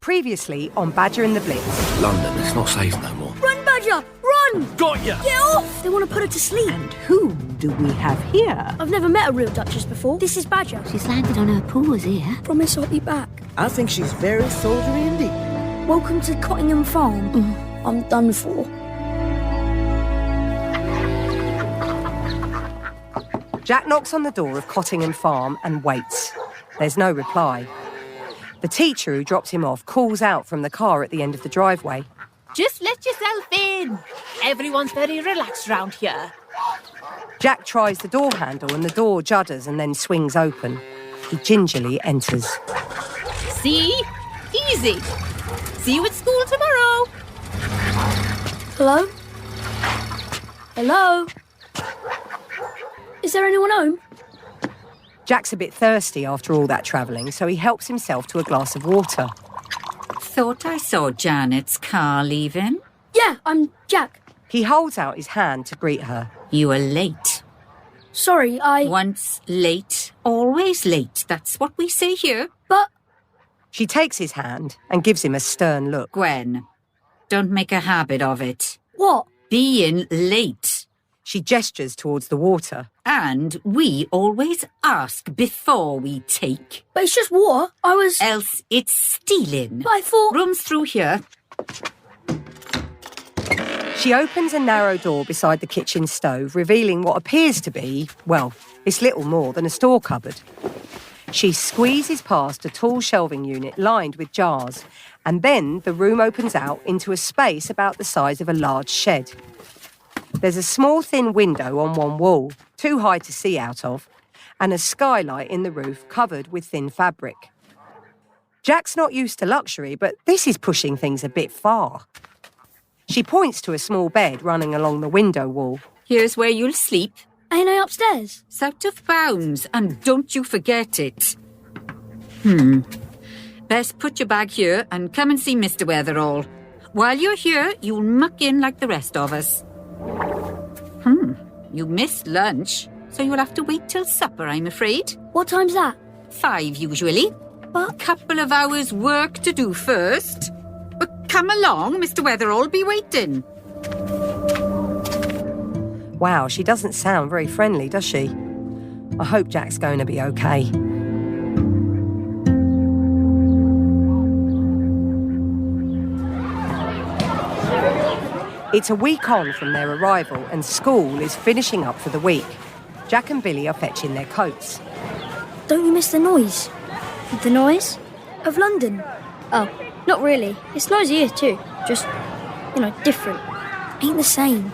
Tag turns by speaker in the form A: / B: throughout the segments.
A: Previously on Badger and the Blitz.
B: London, it's not safe no more.
C: Run, Badger! Run!
B: Got ya!
C: Get off! They want to put her to sleep.
D: And who do we have here?
C: I've never met a real Duchess before. This is Badger.
E: She's landed on her paws here.
C: Promise I'll be back.
F: I think she's very soldiery indeed.
C: Welcome to Cottingham Farm. I'm done for.
A: Jack knocks on the door of Cottingham Farm and waits. There's no reply. The teacher who dropped him off calls out from the car at the end of the driveway.
G: Just let yourself in. Everyone's very relaxed round here.
A: Jack tries the door handle and the door judders and then swings open. He gingerly enters.
G: See? Easy. See you at school tomorrow.
C: Hello? Hello? Is there anyone home?
A: Jack's a bit thirsty after all that travelling, so he helps himself to a glass of water.
E: Thought I saw Janet's car leaving.
C: Yeah, I'm Jack.
A: He holds out his hand to greet her.
E: You are late.
C: Sorry,
E: Once late, always late. That's what we say here.
C: But...
A: She takes his hand and gives him a stern look.
E: Gwen, don't make a habit of it.
C: What?
E: Being late.
A: She gestures towards the water.
E: And we always ask before we take.
C: But it's just water. I was...
E: Else it's stealing.
C: But I thought...
E: Room's through here.
A: She opens a narrow door beside the kitchen stove, revealing what appears to be, well, it's little more than a store cupboard. She squeezes past a tall shelving unit lined with jars, and then the room opens out into a space about the size of a large shed. There's a small thin window on one wall, too high to see out of, and a skylight in the roof covered with thin fabric. Jack's not used to luxury, but this is pushing things a bit far. She points to a small bed running along the window wall.
E: Here's where you'll sleep.
C: Ain't I upstairs?
E: It's out of bounds, and don't you forget it. Best put your bag here and come and see Mr. Weatherall. While you're here, you'll muck in like the rest of us. You missed lunch, so you'll have to wait till supper, I'm afraid.
C: What time's that?
E: 5 usually.
C: But...
E: Couple of hours work to do first. But come along, Mr. Weatherall, be waiting.
A: Wow, she doesn't sound very friendly, does she? I hope Jack's going to be okay. It's a week on from their arrival and school is finishing up for the week. Jack and Billy are fetching their coats.
C: Don't you miss the noise? The noise? Of London? Oh, not really. It's noisy here too. Just, different. Ain't the same.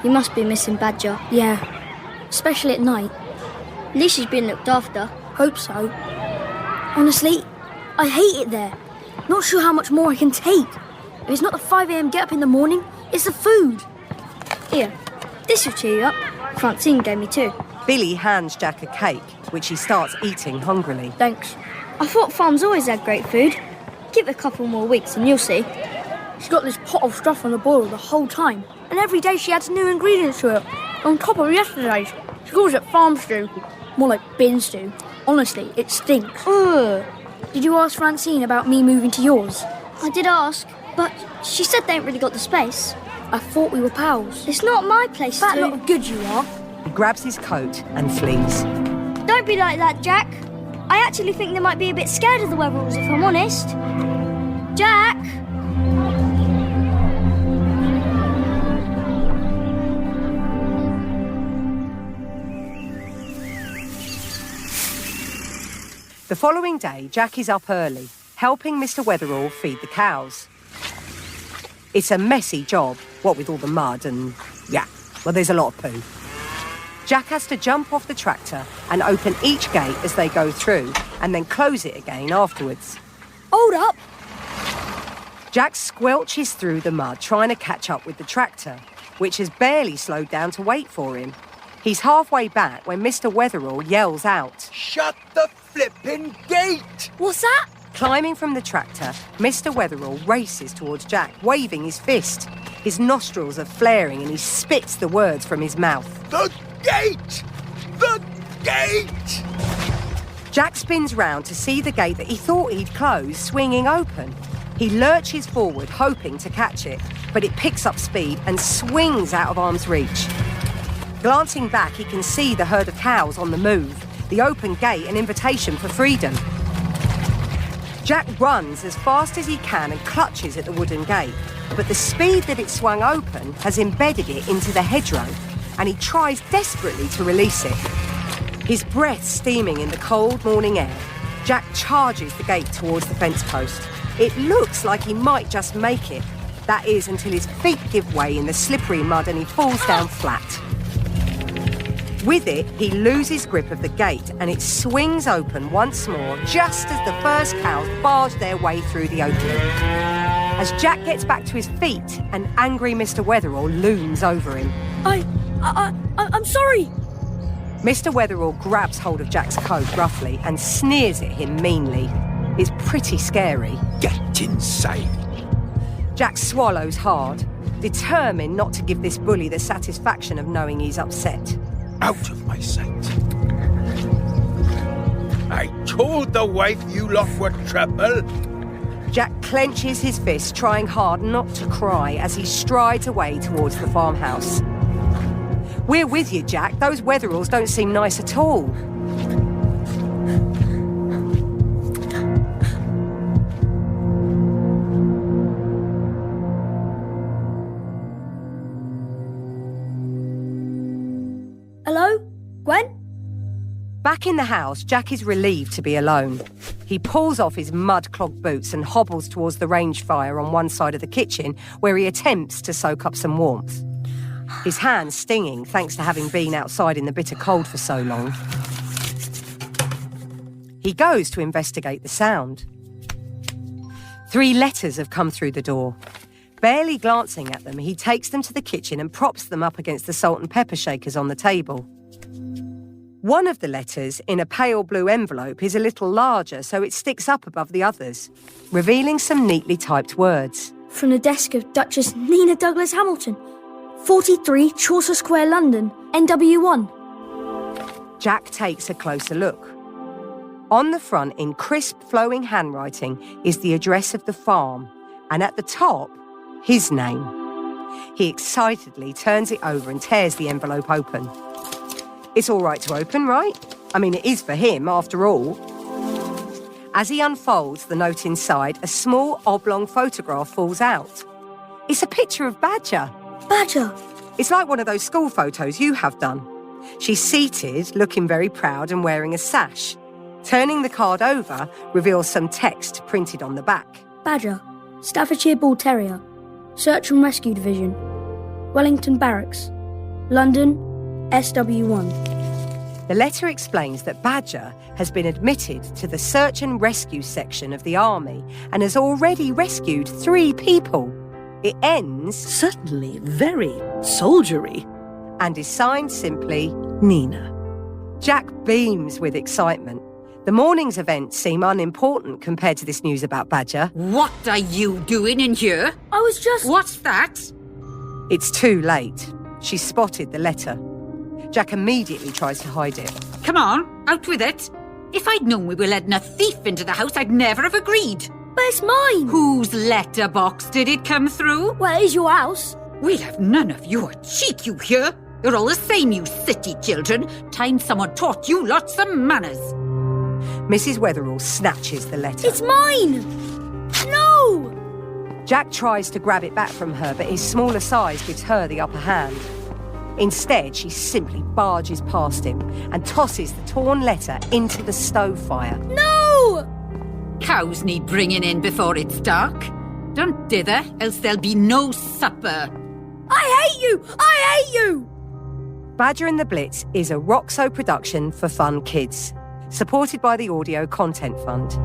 C: You must be missing Badger. Yeah. Especially at night. At least she's been looked after. Hope so. Honestly, I hate it there. Not sure how much more I can take. If it's not the 5 a.m. get up in the morning, it's the food. Here, this will cheer you up. Francine gave me too.
A: Billy hands Jack a cake, which he starts eating hungrily.
C: Thanks. I thought farms always had great food. Give it a couple more weeks and you'll see. She's got this pot of stuff on the boil the whole time. And every day she adds new ingredients to it. On top of yesterday's. She calls it farm stew. More like bin stew. Honestly, it stinks. Ugh. Did you ask Francine about me moving to yours? I did ask, but she said they ain't really got the space. I thought we were pals. It's not my place to... That lot of good you are.
A: He grabs his coat and flees.
C: Don't be like that, Jack. I actually think they might be a bit scared of the Weatheralls, if I'm honest. Jack!
A: The following day, Jack is up early, helping Mr. Weatherall feed the cows. It's a messy job, what with all the mud and, there's a lot of poo. Jack has to jump off the tractor and open each gate as they go through and then close it again afterwards.
C: Hold up!
A: Jack squelches through the mud trying to catch up with the tractor, which has barely slowed down to wait for him. He's halfway back when Mr. Weatherall yells out,
F: Shut the flipping gate!
C: What's that?
A: Climbing from the tractor, Mr. Weatherall races towards Jack, waving his fist. His nostrils are flaring and he spits the words from his mouth.
F: The gate! The gate!
A: Jack spins round to see the gate that he thought he'd closed swinging open. He lurches forward, hoping to catch it, but it picks up speed and swings out of arm's reach. Glancing back, he can see the herd of cows on the move, the open gate an invitation for freedom. Jack runs as fast as he can and clutches at the wooden gate, but the speed that it swung open has embedded it into the hedgerow, and he tries desperately to release it. His breath steaming in the cold morning air, Jack charges the gate towards the fence post. It looks like he might just make it. That is until his feet give way in the slippery mud and he falls down flat. With it, he loses grip of the gate and it swings open once more just as the first cows barge their way through the opening. As Jack gets back to his feet, an angry Mr Weatherall looms over him.
C: I'm sorry.
A: Mr Weatherall grabs hold of Jack's coat roughly and sneers at him meanly. It's pretty scary.
F: Get inside.
A: Jack swallows hard, determined not to give this bully the satisfaction of knowing he's upset.
F: Out of my sight. I told the wife you lot were trouble.
A: Jack clenches his fist, trying hard not to cry as he strides away towards the farmhouse. We're with you, Jack. Those Weatheralls don't seem nice at all.
C: Hello? Gwen?
A: Back in the house, Jack is relieved to be alone. He pulls off his mud-clogged boots and hobbles towards the range fire on one side of the kitchen, where he attempts to soak up some warmth. His hands stinging thanks to having been outside in the bitter cold for so long. He goes to investigate the sound. 3 letters have come through the door. Barely glancing at them, he takes them to the kitchen and props them up against the salt and pepper shakers on the table. One of the letters, in a pale blue envelope, is a little larger, so it sticks up above the others, revealing some neatly typed words.
C: From the desk of Duchess Nina Douglas Hamilton. 43 Chaucer Square, London, NW1.
A: Jack takes a closer look. On the front, in crisp, flowing handwriting, is the address of the farm, and at the top, his name. He excitedly turns it over and tears the envelope open. It's all right to open, right? I mean, it is for him, after all. As he unfolds the note inside, a small oblong photograph falls out. It's a picture of Badger.
C: Badger?
A: It's like one of those school photos you have done. She's seated, looking very proud and wearing a sash. Turning the card over reveals some text printed on the back.
C: Badger, Staffordshire Bull Terrier, Search and Rescue Division, Wellington Barracks, London, SW1.
A: The letter explains that Badger has been admitted to the Search and Rescue section of the Army and has already rescued 3 people. It ends...
D: Certainly very soldiery.
A: And is signed simply...
D: Nina.
A: Jack beams with excitement. The morning's events seem unimportant compared to this news about Badger.
E: What are you doing in here?
C: I was just...
E: What's that?
A: It's too late. She spotted the letter. Jack immediately tries to hide it.
E: Come on, out with it. If I'd known we were letting a thief into the house, I'd never have agreed.
C: But it's mine!
E: Whose letterbox did it come through?
C: Well, it is your house.
E: We'll have none of your cheek, you hear? You're all the same, you city children. Time someone taught you lots of manners.
A: Mrs Weatherall snatches the letter.
C: It's mine! No!
A: Jack tries to grab it back from her, but his smaller size gives her the upper hand. Instead, she simply barges past him and tosses the torn letter into the stove fire.
C: No!
E: Cows need bringing in before it's dark. Don't dither, else there'll be no supper.
C: I hate you! I hate you!
A: Badger and the Blitz is a Roxo production for fun kids, supported by the Audio Content Fund.